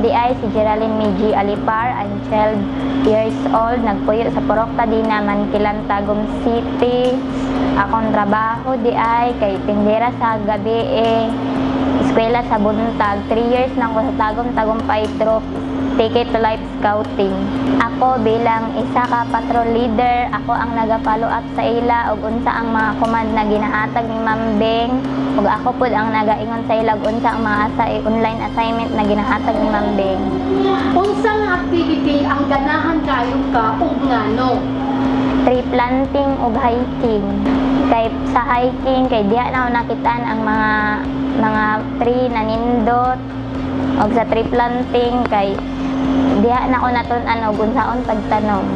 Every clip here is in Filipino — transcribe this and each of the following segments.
Di ay si Geraldine Meiji Alipar, I'm 12 years old, nagpuyo sa Purokta Dina, Mankilan, Tagum City. Akong trabaho di ay kay tindera sa gabi eskwela sa Buntag. 3 years na ako sa Tagum Paitro, Ticket to Life Scouting. Ako bilang isa ka patrol leader, ako ang naga-follow up sa ila ug unsa ang mga command na ginahatag ni Ma'am Beng, ug ako pud ang nagaingon sa ila ug unsa ang mga online assignment na ginahatag ni Ma'am Beng. Unsang activity ang ganahan kayo ka ug ngano? Tree planting ug hiking. Kay sa hiking kay diha na ako nakitaan ang mga tree na nindot, ug sa tree planting kay diha na ako natun-an og unsaon pagtanom.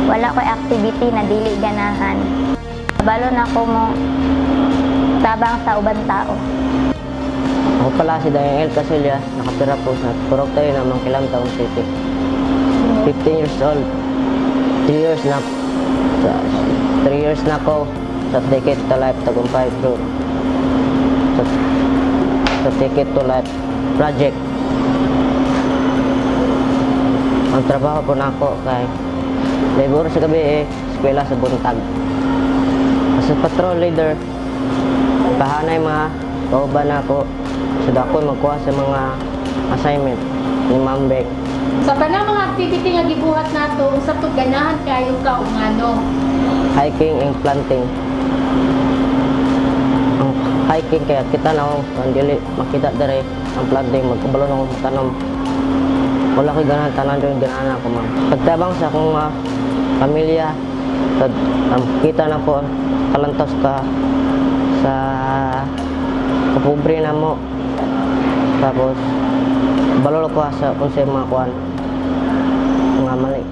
Wala ko'y activity na dili ganahan. Balo na ko mo tabang sa ubang tao. Ako pala si Daniel Casillas, nakatira po sa Purokta Dina, Mankilan, Tagum City. 15 years old. 3 years na 3 years na ako sa Ticket to Life Tagum Paitro. Sa Ticket to Life project. Ang trabaho po na ako kay labor sa gabi eskwela sa Buntag. As a patrol leader, pahanay mga kauban ako so ako magkuha sa mga assignment ni Ma'am Beng. Sa tanang mga activity nga gibuhat nato, unsa to ganahan kayo ka ug ngano? Hiking and planting. Ang hiking kaya kita na ang dili makita dere, ang planting magkabalo na akong tanom. Wala ko'y ganahan tanan doon, ganahan ako ma'am. Pagtabang sa akong pamilya, kita na po kalantos ka sa kapobre na mo. Tapos balolo ko sa kung sa mga kuhan, mga mali.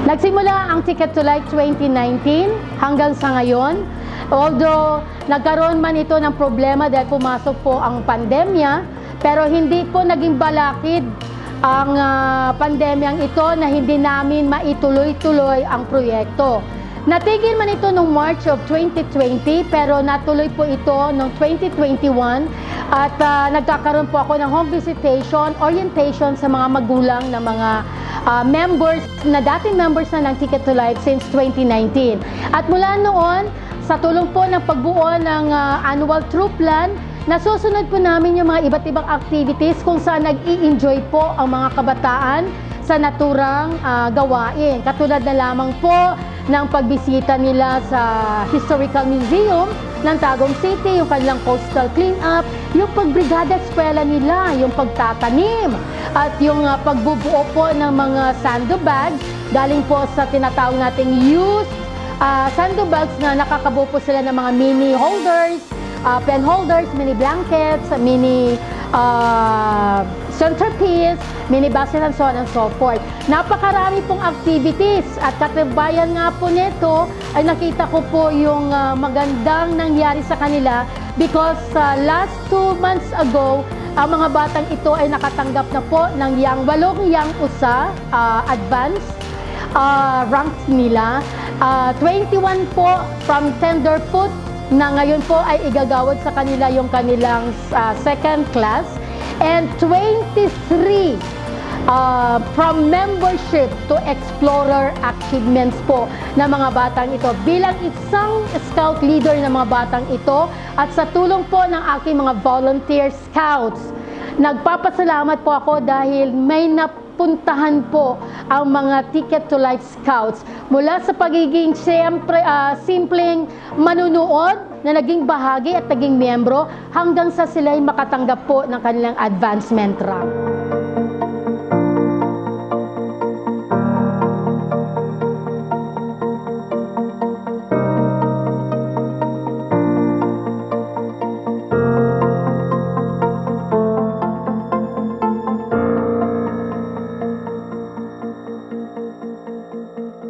Nagsimula ang Ticket to Life 2019 hanggang sa ngayon. Although nagkaroon man ito ng problema dahil pumasok po ang pandemya, pero hindi po naging balakid ang pandemyang ito na hindi namin maituloy-tuloy ang proyekto. Natigil man ito noong March of 2020 pero natuloy po ito noong 2021 at nagkakaroon po ako ng home visitation, orientation sa mga magulang na mga members na dating members na ng Ticket to Life since 2019. At mula noon, sa tulong po ng pagbuo ng annual troop plan, nasusunod po namin yung mga iba't ibang activities kung saan nag-i-enjoy po ang mga kabataan sa naturang gawain. Katulad na lamang po ng pagbisita nila sa Historical Museum ng Tagum City, yung kanilang coastal cleanup, yung pagbrigada eskwela nila, yung pagtatanim, at yung pagbubuo po ng mga sandbags galing po sa tinatawag nating youth sandbags na nakakabuo po sila ng mga mini holders, pen holders, mini blankets, mini centerpiece, mini basket, and so on and so forth. Napakarami pong activities at katibayan nga po nito ay nakita ko po yung magandang nangyari sa kanila because last 2 months ago, ang mga batang ito ay nakatanggap na po ng walong yang usa advanced ranks nila. 21 po from tenderfoot na ngayon po ay igagawad sa kanila yung kanilang second class, and 23 from membership to explorer achievements po na mga batang ito bilang isang scout leader ng mga batang ito at sa tulong po ng aking mga volunteer scouts. Nagpapasalamat po ako dahil may napuntahan po ang mga Ticket to Life Scouts mula sa pagiging simpleng manunood na naging bahagi at naging miyembro hanggang sa sila'y makatanggap po ng kanilang advancement rank.